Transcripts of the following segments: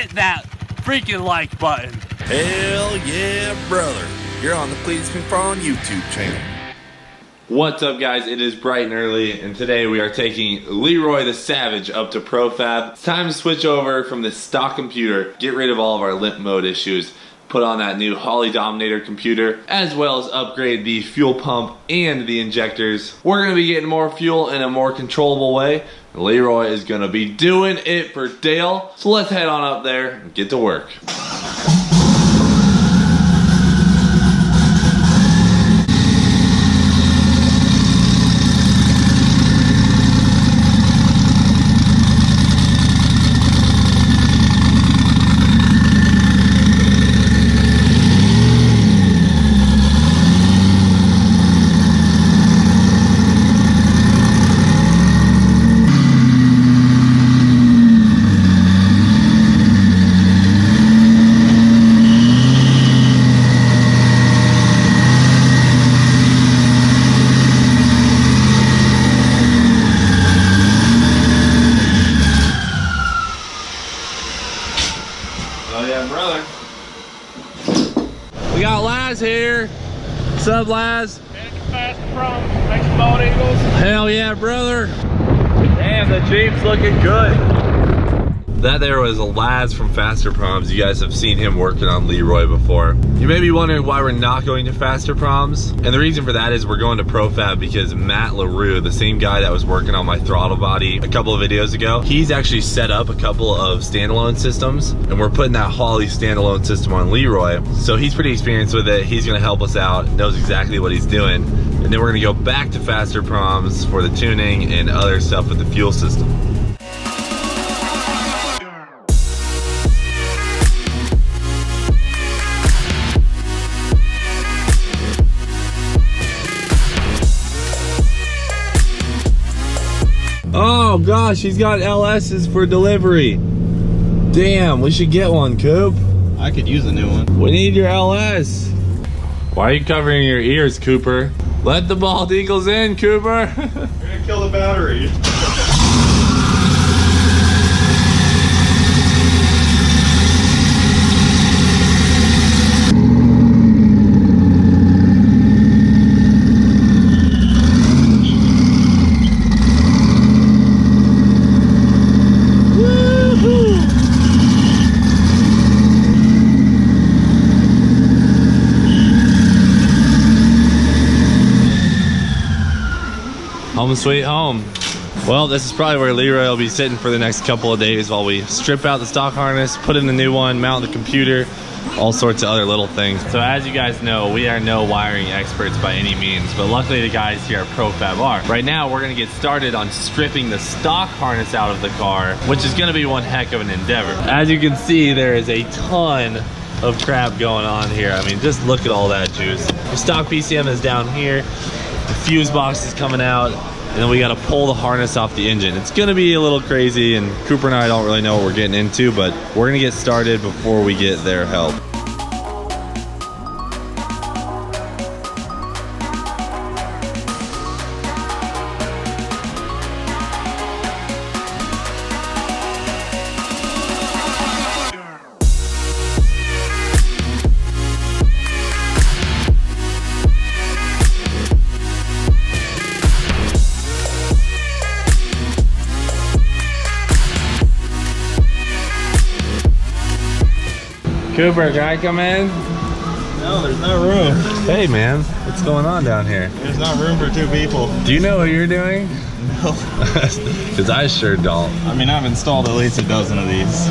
hit that freaking like button. Hell yeah, brother. You're on the Cleetus McFarland YouTube channel. What's up, guys? It is bright and early, and today we are taking Leroy the Savage up to ProFab. It's time to switch over from the stock computer, get rid of all of our limp mode issues, put on that new Holley Dominator computer, as well as upgrade the fuel pump and the injectors. We're going to be getting more fuel in a more controllable way. Leroy is going to be doing it for Dale. So let's head on up there and get to work. Oh yeah, brother. We got Laz here. What's up, Laz? Fasterproms, next bald eagles. Hell yeah, brother. Damn, the Jeep's looking good. That there was a Laz from Fasterproms. You guys have seen him working on Leroy before. You may be wondering why we're not going to Fasterproms, and the reason for that is we're going to ProFab because Matt LaRue, the same guy that was working on my throttle body a couple of videos ago, he's actually set up a couple of standalone systems, and we're putting that Holley standalone system on Leroy. So he's pretty experienced with it. He's gonna help us out, knows exactly what he's doing, and then we're gonna go back to Fasterproms for the tuning and other stuff with the fuel system. Oh gosh, he's got LS's for delivery. Damn, we should get one, Coop. I could use a new one. We need your LS. Why are you covering your ears, Cooper? Let the bald eagles in, Cooper. You're gonna kill the battery. Home sweet home. Well, this is probably where Leroy will be sitting for the next couple of days while we strip out the stock harness, put in the new one, mount the computer, all sorts of other little things. So as you guys know, we are no wiring experts by any means, but luckily the guys here at ProFab are. Right now, we're gonna get started on stripping the stock harness out of the car, which is gonna be one heck of an endeavor. As you can see, there is a ton of crap going on here. I mean, just look at all that juice. The stock PCM is down here. The fuse box is coming out, and then we got to pull the harness off the engine. It's gonna be a little crazy, and Cooper and I don't really know what we're getting into, but we're gonna get started before we get their help. Cooper, can I come in? No, there's no room. Hey man, what's going on down here? There's not room for two people. Do you know what you're doing? No. Because I sure don't. I mean, I've installed at least a dozen of these.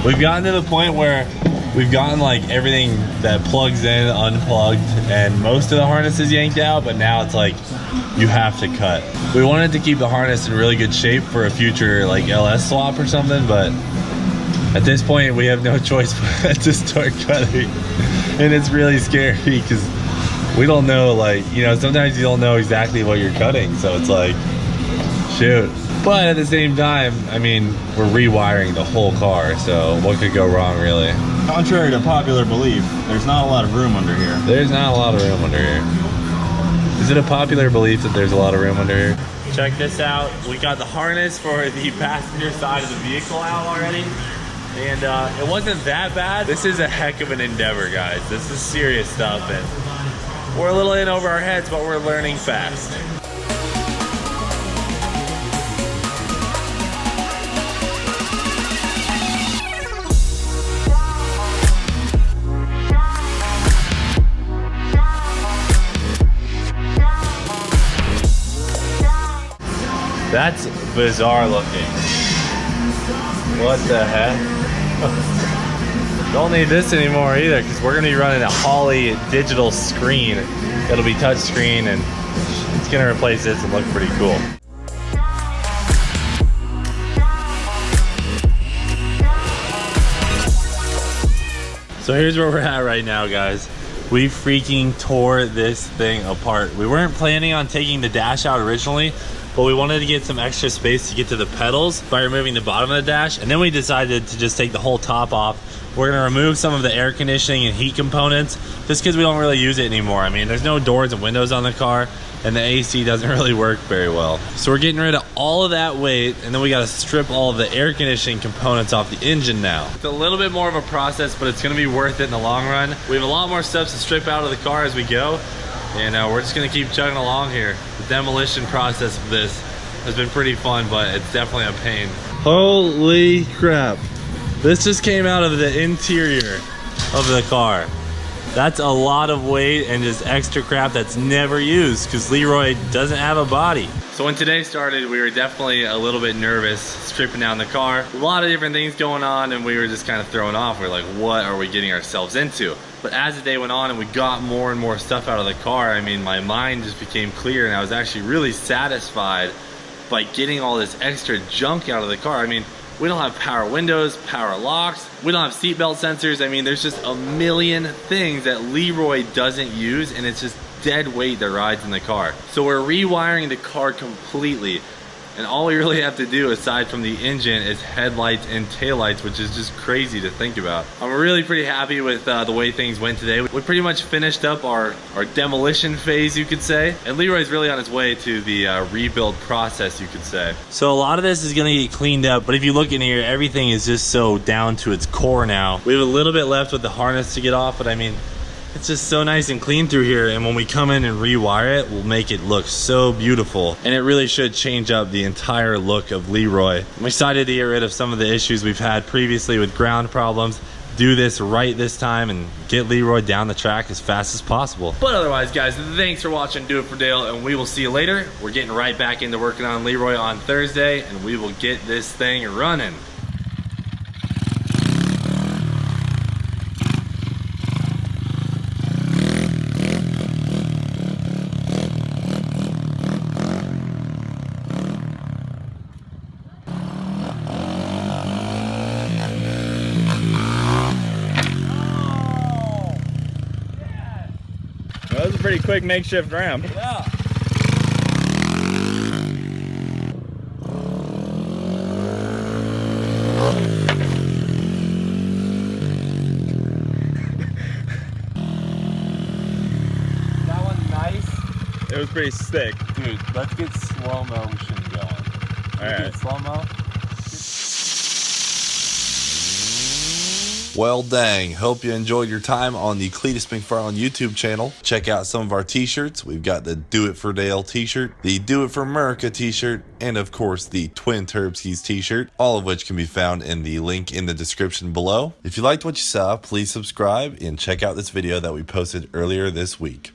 We've gotten to the point where we've gotten like everything that plugs in unplugged, and most of the harness is yanked out, but now it's like you have to cut. We wanted to keep the harness in really good shape for a future like LS swap or something, but at this point we have no choice but to start cutting, and it's really scary because we don't know, like, you know, sometimes you don't know exactly what you're cutting, so it's like, shoot. But at the same time, I mean, we're rewiring the whole car, so what could go wrong, really? Contrary to popular belief, there's not a lot of room under here. There's not a lot of room under here. Is it a popular belief that there's a lot of room under here? check this out. We got the harness for the passenger side of the vehicle out already. And it wasn't that bad. This is a heck of an endeavor, guys. This is serious stuff, and we're a little in over our heads, but we're learning fast. That's bizarre looking. What the heck? Don't need this anymore either, because we're gonna be running a Holley digital screen. It'll be touch screen, and it's gonna replace this and look pretty cool. So here's where we're at right now, guys. We freaking tore this thing apart. We weren't planning on taking the dash out originally, but we wanted to get some extra space to get to the pedals by removing the bottom of the dash, and then we decided to just take the whole top off. We're gonna remove some of the air conditioning and heat components just because we don't really use it anymore. I mean, there's no doors and windows on the car, and the AC doesn't really work very well. So we're getting rid of all of that weight, and then we gotta strip all of the air conditioning components off the engine now. It's a little bit more of a process, but it's gonna be worth it in the long run. We have a lot more stuff to strip out of the car as we go, and we're just gonna keep chugging along here. The demolition process of this has been pretty fun, but it's definitely a pain. Holy crap. This just came out of the interior of the car. That's a lot of weight and just extra crap that's never used because Leroy doesn't have a body. So when today started, we were definitely a little bit nervous stripping down the car. A lot of different things going on, and we were just kind of thrown off. We were like, what are we getting ourselves into? But as the day went on and we got more and more stuff out of the car, I mean, my mind just became clear, and I was actually really satisfied by getting all this extra junk out of the car. I mean, we don't have power windows, power locks, we don't have seatbelt sensors. I mean, there's just a million things that Leroy doesn't use, and it's just dead weight that rides in the car. So we're rewiring the car completely, and all we really have to do aside from the engine is headlights and taillights, which is just crazy to think about. I'm really pretty happy with the way things went today. We pretty much finished up our demolition phase, you could say, and Leroy's really on his way to the rebuild process, you could say. So a lot of this is gonna get cleaned up, but if you look in here, everything is just so down to its core now. We have a little bit left with the harness to get off, but I mean, it's just so nice and clean through here, and when we come in and rewire it, we'll make it look so beautiful, and it really should change up the entire look of Leroy. I'm excited to get rid of some of the issues we've had previously with ground problems, do this right this time, and get Leroy down the track as fast as possible. But otherwise, guys, thanks for watching Do It For Dale, and we will see you later. We're getting right back into working on Leroy on Thursday, and we will get this thing running. That was a pretty quick makeshift ramp. Yeah. That one's nice. It was pretty sick. Dude, let's get slow motion going. Alright. Slow-mo. Well, dang. Hope you enjoyed your time on the Cleetus McFarland YouTube channel. Check out some of our t-shirts. We've got the Do It For Dale t-shirt, the Do It For America t-shirt, and of course the Twin Turbskis t-shirt, all of which can be found in the link in the description below. If you liked what you saw, please subscribe and check out this video that we posted earlier this week.